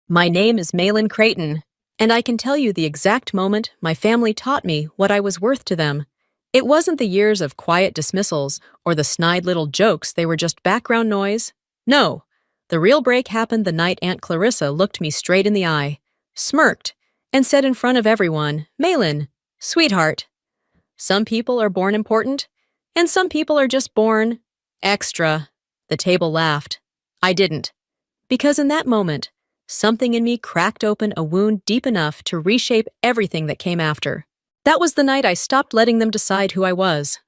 My name is Malin Creighton, and I can tell you the exact moment my family taught me what I was worth to them. It wasn't the years of quiet dismissals or the snide little jokes, they were just background noise. No, the real break happened the night Aunt Clarissa looked me straight in the eye, smirked, and said in front of everyone, "Malin, sweetheart, some people are born important, and some people are just born extra." The table laughed. I didn't. Because in that moment, something in me cracked open a wound deep enough to reshape everything that came after. That was the night I stopped letting them decide who I was.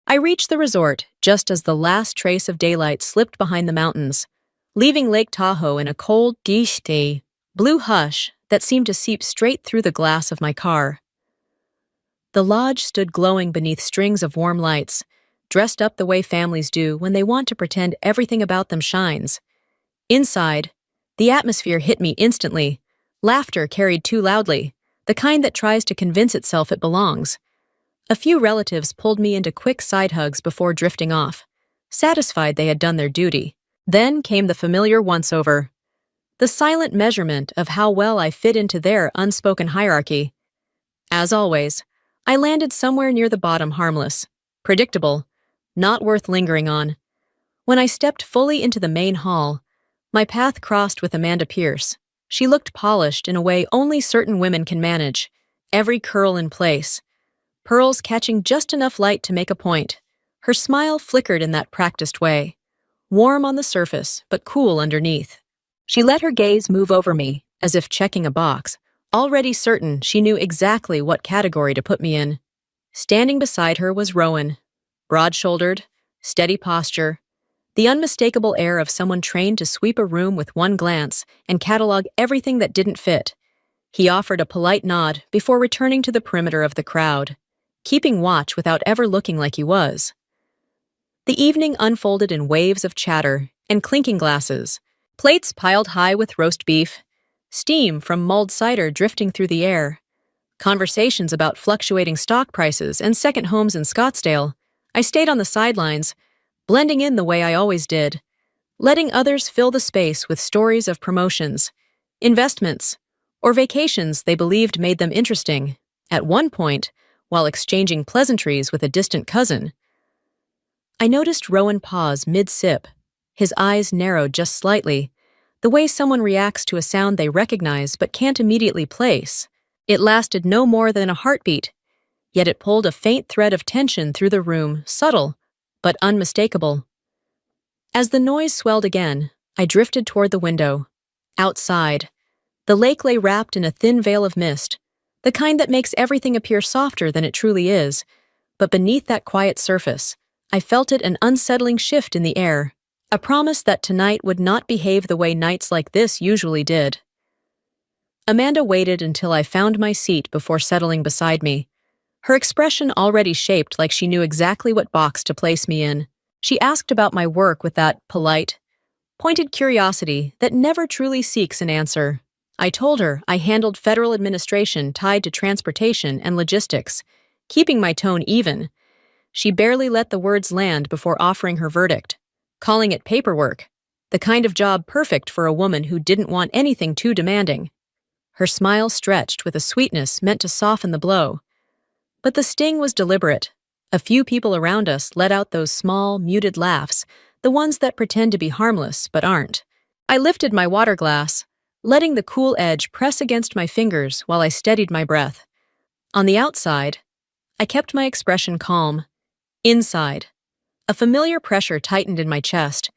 I reached the resort just as the last trace of daylight slipped behind the mountains, leaving Lake Tahoe in a cold, gishte, blue hush that seemed to seep straight through the glass of my car. The lodge stood glowing beneath strings of warm lights, dressed up the way families do when they want to pretend everything about them shines. Inside, the atmosphere hit me instantly. Laughter carried too loudly, the kind that tries to convince itself it belongs. A few relatives pulled me into quick side hugs before drifting off, satisfied they had done their duty. Then came the familiar once-over, the silent measurement of how well I fit into their unspoken hierarchy. As always, I landed somewhere near the bottom, harmless, predictable, not worth lingering on. When I stepped fully into the main hall, my path crossed with Amanda Pierce. She looked polished in a way only certain women can manage, every curl in place, pearls catching just enough light to make a point. Her smile flickered in that practiced way, warm on the surface but cool underneath. She let her gaze move over me, as if checking a box, already certain she knew exactly what category to put me in. Standing beside her was Rowan, broad-shouldered, steady posture, the unmistakable air of someone trained to sweep a room with one glance and catalog everything that didn't fit. He offered a polite nod before returning to the perimeter of the crowd, keeping watch without ever looking like he was. The evening unfolded in waves of chatter and clinking glasses, plates piled high with roast beef, steam from mulled cider drifting through the air, conversations about fluctuating stock prices and second homes in Scottsdale. I stayed on the sidelines, blending in the way I always did, letting others fill the space with stories of promotions, investments, or vacations they believed made them interesting. At one point, while exchanging pleasantries with a distant cousin, I noticed Rowan pause mid-sip, his eyes narrowed just slightly, the way someone reacts to a sound they recognize but can't immediately place. It lasted no more than a heartbeat, yet it pulled a faint thread of tension through the room, subtle but unmistakable. As the noise swelled again, I drifted toward the window. Outside, the lake lay wrapped in a thin veil of mist, the kind that makes everything appear softer than it truly is. But beneath that quiet surface, I felt it an unsettling shift in the air, a promise that tonight would not behave the way nights like this usually did. Amanda waited until I found my seat before settling beside me, her expression already shaped like she knew exactly what box to place me in. She asked about my work with that polite, pointed curiosity that never truly seeks an answer. I told her I handled federal administration tied to transportation and logistics, keeping my tone even. She barely let the words land before offering her verdict, calling it paperwork, the kind of job perfect for a woman who didn't want anything too demanding. Her smile stretched with a sweetness meant to soften the blow. But the sting was deliberate. A few people around us let out those small, muted laughs, the ones that pretend to be harmless but aren't. I lifted my water glass, letting the cool edge press against my fingers while I steadied my breath. On the outside, I kept my expression calm. Inside, a familiar pressure tightened in my chest,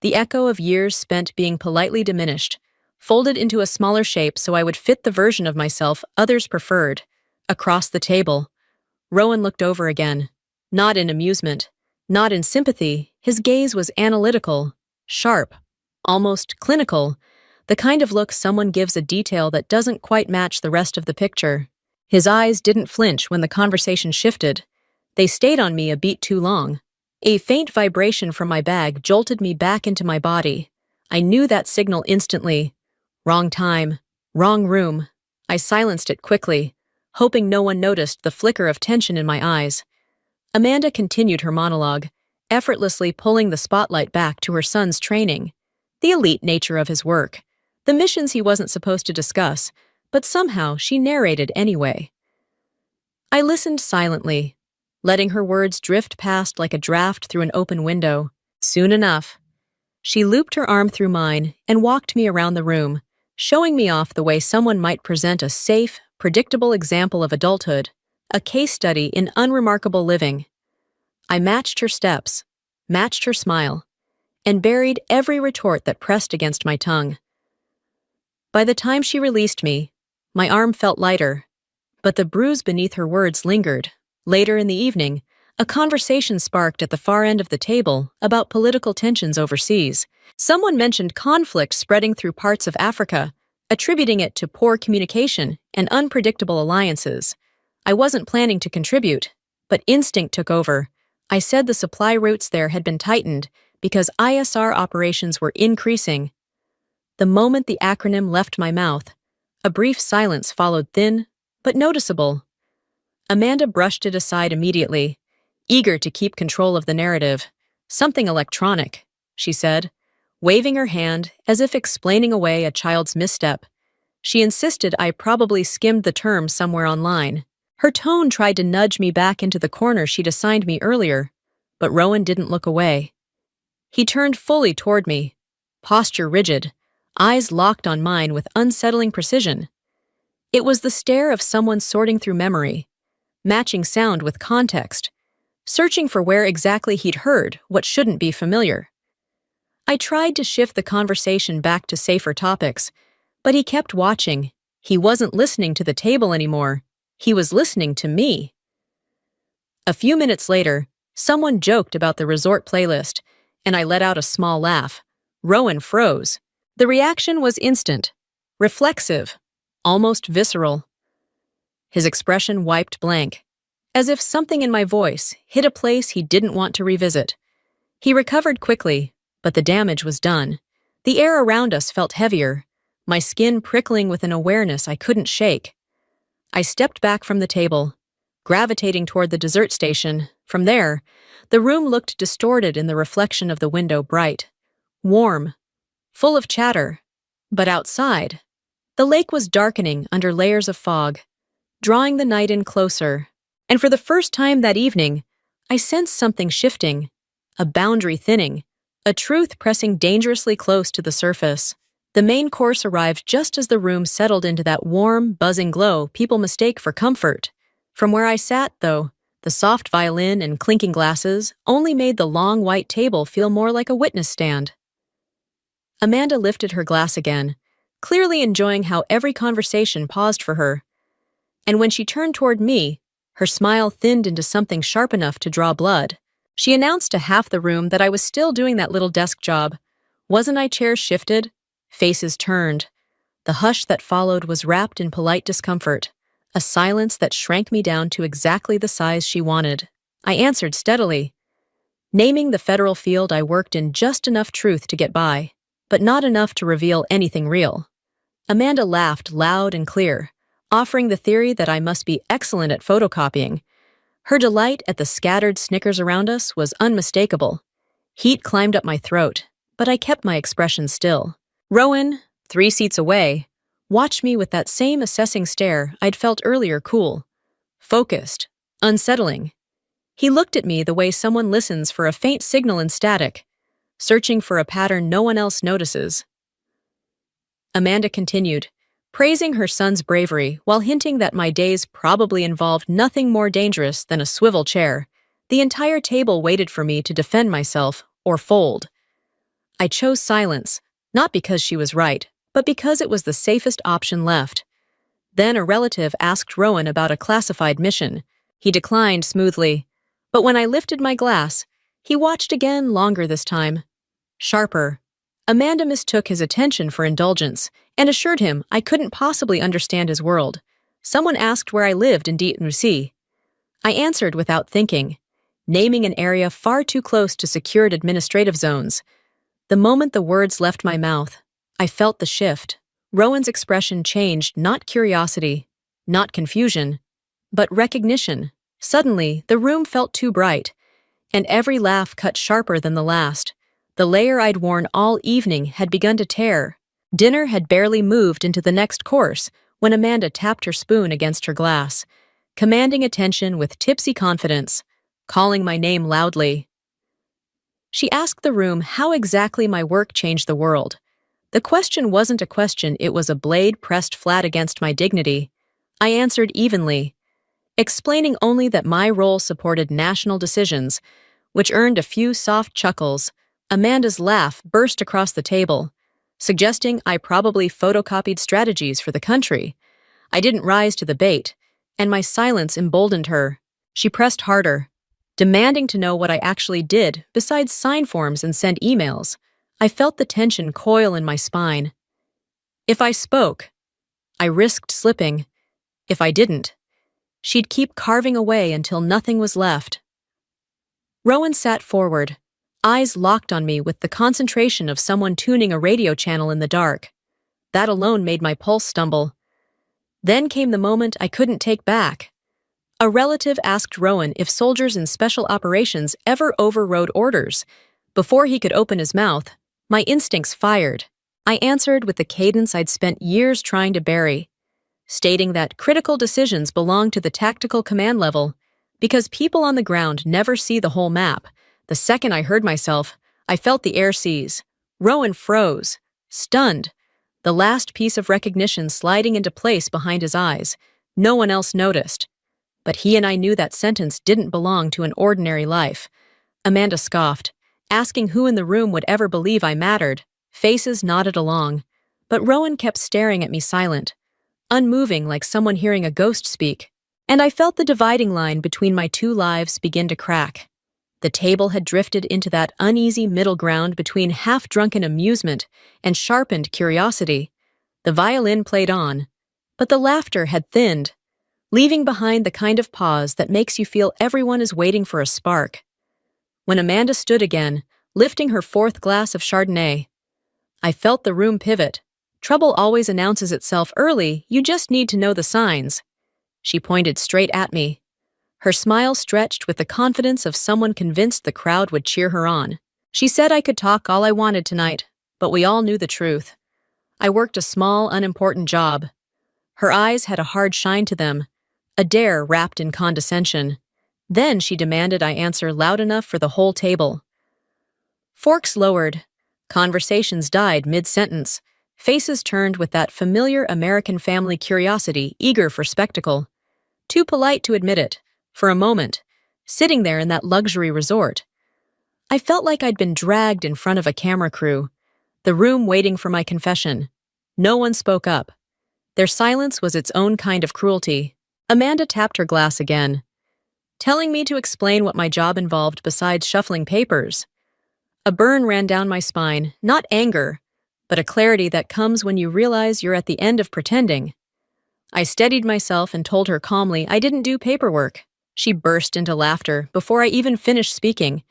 the echo of years spent being politely diminished, folded into a smaller shape so I would fit the version of myself others preferred. Across the table, Rowan looked over again, not in amusement, not in sympathy. His gaze was analytical, sharp, almost clinical, the kind of look someone gives a detail that doesn't quite match the rest of the picture. His eyes didn't flinch when the conversation shifted. They stayed on me a beat too long. A faint vibration from my bag jolted me back into my body. I knew that signal instantly. Wrong time, wrong room. I silenced it quickly, hoping no one noticed the flicker of tension in my eyes. Amanda continued her monologue, effortlessly pulling the spotlight back to her son's training, the elite nature of his work, the missions he wasn't supposed to discuss, but somehow she narrated anyway. I listened silently, letting her words drift past like a draft through an open window. Soon enough, she looped her arm through mine and walked me around the room, showing me off the way someone might present a safe, predictable example of adulthood, a case study in unremarkable living. I matched her steps, matched her smile, and buried every retort that pressed against my tongue. By the time she released me, my arm felt lighter, but the bruise beneath her words lingered. Later in the evening, a conversation sparked at the far end of the table about political tensions overseas. Someone mentioned conflict spreading through parts of Africa, attributing it to poor communication and unpredictable alliances. I wasn't planning to contribute, but instinct took over. I said the supply routes there had been tightened because ISR operations were increasing. The moment the acronym left my mouth, a brief silence followed, thin but noticeable. Amanda brushed it aside immediately, eager to keep control of the narrative. "Something electronic," she said, waving her hand as if explaining away a child's misstep. She insisted I probably skimmed the term somewhere online. Her tone tried to nudge me back into the corner she'd assigned me earlier, but Rowan didn't look away. He turned fully toward me, posture rigid, eyes locked on mine with unsettling precision. It was the stare of someone sorting through memory, matching sound with context, searching for where exactly he'd heard what shouldn't be familiar. I tried to shift the conversation back to safer topics, but he kept watching. He wasn't listening to the table anymore. He was listening to me. A few minutes later, someone joked about the resort playlist, and I let out a small laugh. Rowan froze. The reaction was instant, reflexive, almost visceral. His expression wiped blank, as if something in my voice hit a place he didn't want to revisit. He recovered quickly, but the damage was done. The air around us felt heavier, my skin prickling with an awareness I couldn't shake. I stepped back from the table, gravitating toward the dessert station. From there, the room looked distorted in the reflection of the window, bright, warm, full of chatter. But outside, the lake was darkening under layers of fog, drawing the night in closer. And for the first time that evening, I sensed something shifting, a boundary thinning, a truth pressing dangerously close to the surface. The main course arrived just as the room settled into that warm, buzzing glow people mistake for comfort. From where I sat, though, the soft violin and clinking glasses only made the long white table feel more like a witness stand. Amanda lifted her glass again, clearly enjoying how every conversation paused for her. And when she turned toward me, her smile thinned into something sharp enough to draw blood. She announced to half the room that I was still doing that little desk job. Wasn't I? Chairs shifted, faces turned. The hush that followed was wrapped in polite discomfort, a silence that shrank me down to exactly the size she wanted. I answered steadily, naming the federal field I worked in just enough truth to get by, but not enough to reveal anything real. Amanda laughed loud and clear, offering the theory that I must be excellent at photocopying. Her delight at the scattered snickers around us was unmistakable. Heat climbed up my throat, but I kept my expression still. Rowan, 3 seats away, watched me with that same assessing stare I'd felt earlier, cool, focused, unsettling. He looked at me the way someone listens for a faint signal in static, searching for a pattern no one else notices. Amanda continued, praising her son's bravery while hinting that my days probably involved nothing more dangerous than a swivel chair. The entire table waited for me to defend myself or fold. I chose silence, not because she was right, but because it was the safest option left. Then a relative asked Rowan about a classified mission. He declined smoothly, but when I lifted my glass, he watched again, longer this time. Sharper. Amanda mistook his attention for indulgence and assured him I couldn't possibly understand his world. Someone asked where I lived in D.C. I answered without thinking, naming an area far too close to secured administrative zones. The moment the words left my mouth, I felt the shift. Rowan's expression changed, not curiosity, not confusion, but recognition. Suddenly, the room felt too bright, and every laugh cut sharper than the last. The layer I'd worn all evening had begun to tear. Dinner had barely moved into the next course when Amanda tapped her spoon against her glass, commanding attention with tipsy confidence, calling my name loudly. She asked the room how exactly my work changed the world. The question wasn't a question, it was a blade pressed flat against my dignity. I answered evenly, explaining only that my role supported national decisions, which earned a few soft chuckles. Amanda's laugh burst across the table, suggesting I probably photocopied strategies for the country. I didn't rise to the bait, and my silence emboldened her. She pressed harder, demanding to know what I actually did besides sign forms and send emails. I felt the tension coil in my spine. If I spoke, I risked slipping. If I didn't, she'd keep carving away until nothing was left. Rowan sat forward, eyes locked on me with the concentration of someone tuning a radio channel in the dark. That alone made my pulse stumble. Then came the moment I couldn't take back. A relative asked Rowan if soldiers in special operations ever overrode orders. Before he could open his mouth, my instincts fired. I answered with the cadence I'd spent years trying to bury, stating that critical decisions belong to the tactical command level, because people on the ground never see the whole map. The second I heard myself, I felt the air seize. Rowan froze, stunned, the last piece of recognition sliding into place behind his eyes. No one else noticed. But he and I knew that sentence didn't belong to an ordinary life. Amanda scoffed, asking who in the room would ever believe I mattered. Faces nodded along, but Rowan kept staring at me silent, unmoving like someone hearing a ghost speak. And I felt the dividing line between my two lives begin to crack. The table had drifted into that uneasy middle ground between half-drunken amusement and sharpened curiosity. The violin played on, but the laughter had thinned, leaving behind the kind of pause that makes you feel everyone is waiting for a spark. When Amanda stood again, lifting her fourth glass of Chardonnay, I felt the room pivot. Trouble always announces itself early, you just need to know the signs. She pointed straight at me, her smile stretched with the confidence of someone convinced the crowd would cheer her on. She said I could talk all I wanted tonight, but we all knew the truth. I worked a small, unimportant job. Her eyes had a hard shine to them, a dare wrapped in condescension. Then she demanded I answer loud enough for the whole table. Forks lowered. Conversations died mid-sentence. Faces turned with that familiar American family curiosity, eager for spectacle. Too polite to admit it, for a moment, sitting there in that luxury resort. I felt like I'd been dragged in front of a camera crew, the room waiting for my confession. No one spoke up. Their silence was its own kind of cruelty. Amanda tapped her glass again, telling me to explain what my job involved besides shuffling papers. A burn ran down my spine, not anger, but a clarity that comes when you realize you're at the end of pretending. I steadied myself and told her calmly I didn't do paperwork. She burst into laughter before I even finished speaking,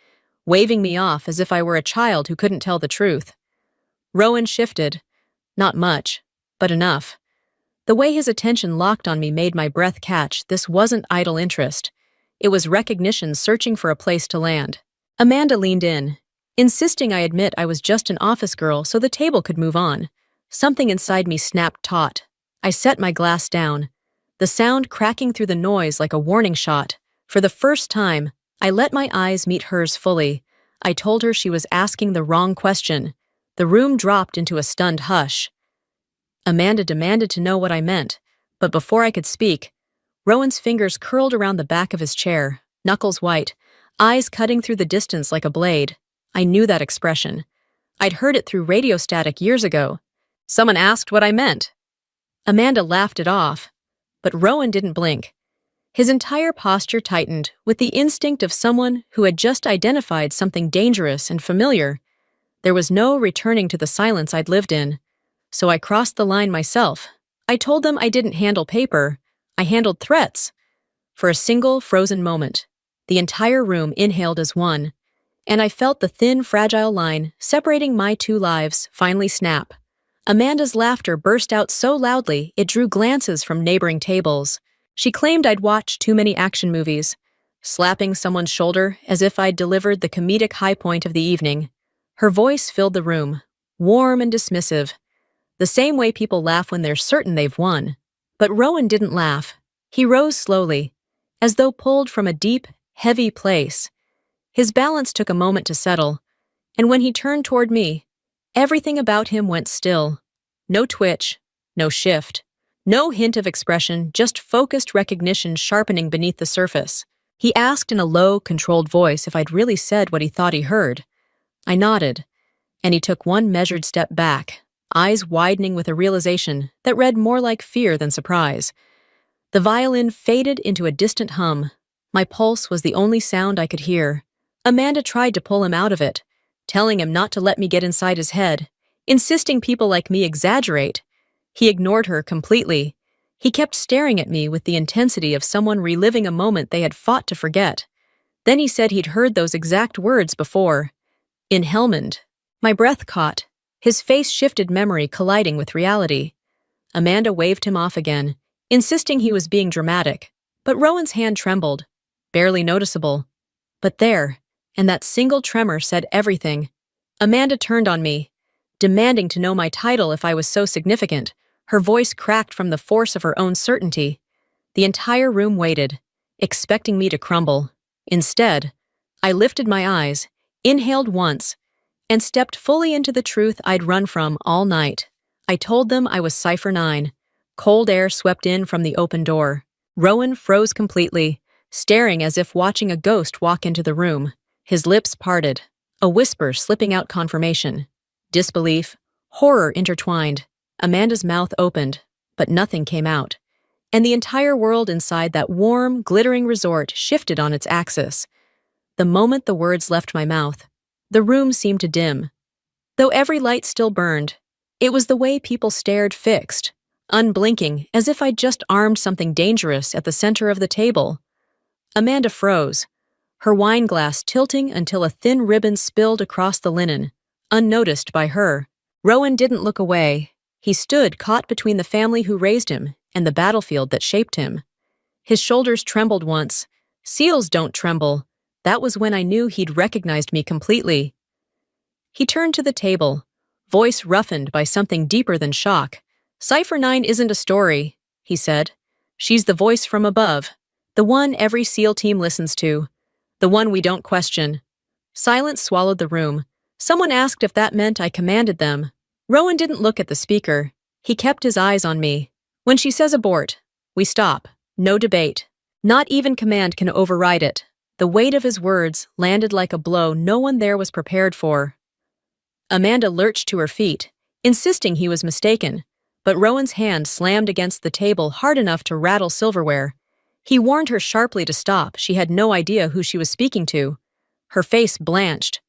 waving me off as if I were a child who couldn't tell the truth. Rowan shifted. Not much, but enough. The way his attention locked on me made my breath catch. This wasn't idle interest. It was recognition searching for a place to land. Amanda leaned in, insisting I admit I was just an office girl so the table could move on. Something inside me snapped taut. I set my glass down, the sound cracking through the noise like a warning shot. For the first time, I let my eyes meet hers fully. I told her she was asking the wrong question. The room dropped into a stunned hush. Amanda demanded to know what I meant, but before I could speak, Rowan's fingers curled around the back of his chair, knuckles white, eyes cutting through the distance like a blade. I knew that expression. I'd heard it through radio static years ago. Someone asked what I meant. Amanda laughed it off, but Rowan didn't blink. His entire posture tightened with the instinct of someone who had just identified something dangerous and familiar. There was no returning to the silence I'd lived in, so I crossed the line myself. I told them I didn't handle paper, I handled threats. For a single frozen moment, the entire room inhaled as one, and I felt the thin, fragile line separating my two lives finally snap. Amanda's laughter burst out so loudly it drew glances from neighboring tables. She claimed I'd watched too many action movies, slapping someone's shoulder as if I'd delivered the comedic high point of the evening. Her voice filled the room, warm and dismissive. the same way people laugh when they're certain they've won. But Rowan didn't laugh. He rose slowly, as though pulled from a deep, heavy place. His balance took a moment to settle, and when he turned toward me, everything about him went still. No twitch, no shift, no hint of expression, just focused recognition sharpening beneath the surface. He asked in a low, controlled voice if I'd really said what he thought he heard. I nodded, and he took one measured step back, eyes widening with a realization that read more like fear than surprise. The violin faded into a distant hum. My pulse was the only sound I could hear. Amanda tried to pull him out of it, telling him not to let me get inside his head, insisting people like me exaggerate. He ignored her completely. He kept staring at me with the intensity of someone reliving a moment they had fought to forget. Then he said he'd heard those exact words before. In Helmand. My breath caught. His face shifted, memory colliding with reality. Amanda waved him off again, insisting he was being dramatic. But Rowan's hand trembled, barely noticeable. But there, and that single tremor said everything. Amanda turned on me, demanding to know my title if I was so significant. Her voice cracked from the force of her own certainty. The entire room waited, expecting me to crumble. Instead, I lifted my eyes, inhaled once, and stepped fully into the truth I'd run from all night. I told them I was Cypher 9. Cold air swept in from the open door. Rowan froze completely, staring as if watching a ghost walk into the room. His lips parted, a whisper slipping out confirmation. Disbelief, horror intertwined. Amanda's mouth opened, but nothing came out. And the entire world inside that warm, glittering resort shifted on its axis. The moment the words left my mouth, the room seemed to dim. Though every light still burned, it was the way people stared, fixed, unblinking, as if I'd just armed something dangerous at the center of the table. Amanda froze, her wine glass tilting until a thin ribbon spilled across the linen, unnoticed by her. Rowan didn't look away. He stood caught between the family who raised him and the battlefield that shaped him. His shoulders trembled once. Seals don't tremble. That was when I knew he'd recognized me completely. He turned to the table, voice roughened by something deeper than shock. Cypher 9 isn't a story, he said. She's the voice from above, the one every SEAL team listens to, the one we don't question. Silence swallowed the room. Someone asked if that meant I commanded them. Rowan didn't look at the speaker. He kept his eyes on me. When she says abort, we stop. No debate. Not even command can override it. The weight of his words landed like a blow no one there was prepared for. Amanda lurched to her feet, insisting he was mistaken, but Rowan's hand slammed against the table hard enough to rattle silverware. He warned her sharply to stop. She had no idea who she was speaking to. Her face blanched.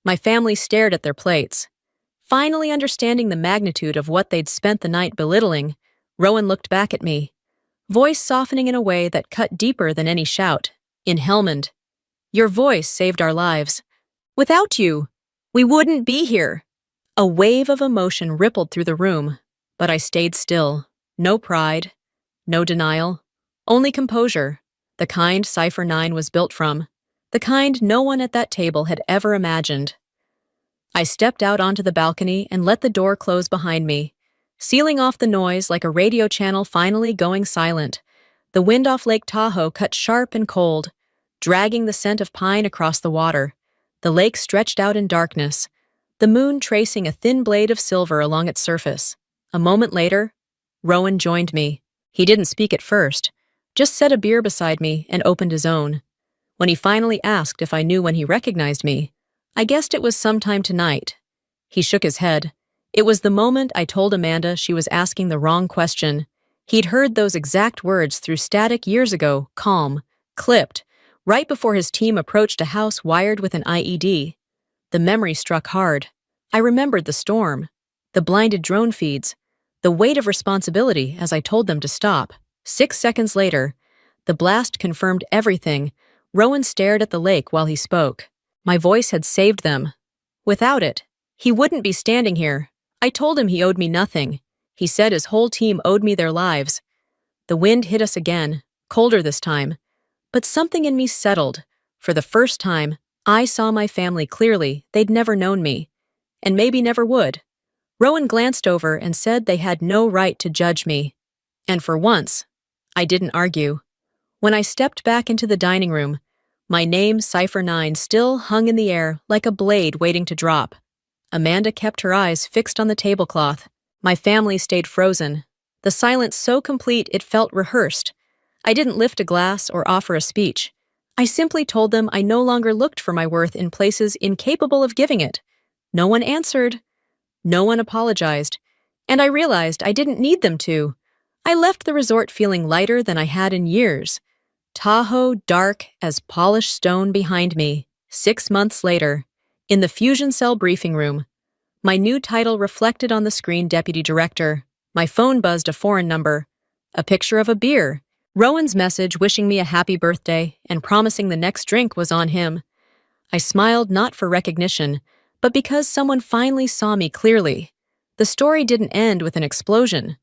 My family stared at their plates. Finally understanding the magnitude of what they'd spent the night belittling, Rowan looked back at me, voice softening in a way that cut deeper than any shout. In Helmand, your voice saved our lives. Without you, we wouldn't be here. A wave of emotion rippled through the room, but I stayed still. No pride, no denial, only composure, the kind Cypher 9 was built from, the kind no one at that table had ever imagined. I stepped out onto the balcony and let the door close behind me, sealing off the noise like a radio channel finally going silent. The wind off Lake Tahoe cut sharp and cold, dragging the scent of pine across the water. The lake stretched out in darkness, the moon tracing a thin blade of silver along its surface. A moment later, Rowan joined me. He didn't speak at first, just set a beer beside me and opened his own. When he finally asked if I knew when he recognized me, I guessed it was sometime tonight. He shook his head. It was the moment I told Amanda she was asking the wrong question. He'd heard those exact words through static years ago, calm, clipped, right before his team approached a house wired with an IED. The memory struck hard. I remembered the storm, the blinded drone feeds, the weight of responsibility as I told them to stop. 6 seconds later, the blast confirmed everything. Rowan stared at the lake while he spoke. My voice had saved them. Without it, he wouldn't be standing here. I told him he owed me nothing. He said his whole team owed me their lives. The wind hit us again, colder this time. But something in me settled. For the first time, I saw my family clearly. They'd never known me. And maybe never would. Rowan glanced over and said they had no right to judge me. And for once, I didn't argue. When I stepped back into the dining room, my name, Cipher 9, still hung in the air like a blade waiting to drop. Amanda kept her eyes fixed on the tablecloth. My family stayed frozen, the silence so complete it felt rehearsed. I didn't lift a glass or offer a speech. I simply told them I no longer looked for my worth in places incapable of giving it. No one answered. No one apologized. And I realized I didn't need them to. I left the resort feeling lighter than I had in years. Tahoe dark as polished stone behind me, 6 months later, in the Fusion Cell briefing room. My new title reflected on the screen deputy director. My phone buzzed a foreign number. A picture of a beer. Rowan's message wishing me a happy birthday and promising the next drink was on him. I smiled not for recognition, but because someone finally saw me clearly. The story didn't end with an explosion,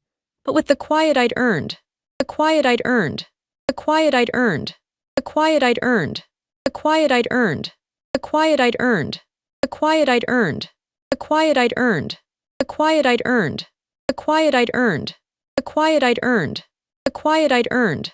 but with the quiet I'd earned. The quiet I'd earned. The quiet I'd earned. The quiet I'd earned. The quiet I'd earned. The quiet I'd earned. The quiet I'd earned. The quiet I'd earned. The quiet I'd earned. The quiet I'd earned. The quiet I'd earned. The quiet I'd earned.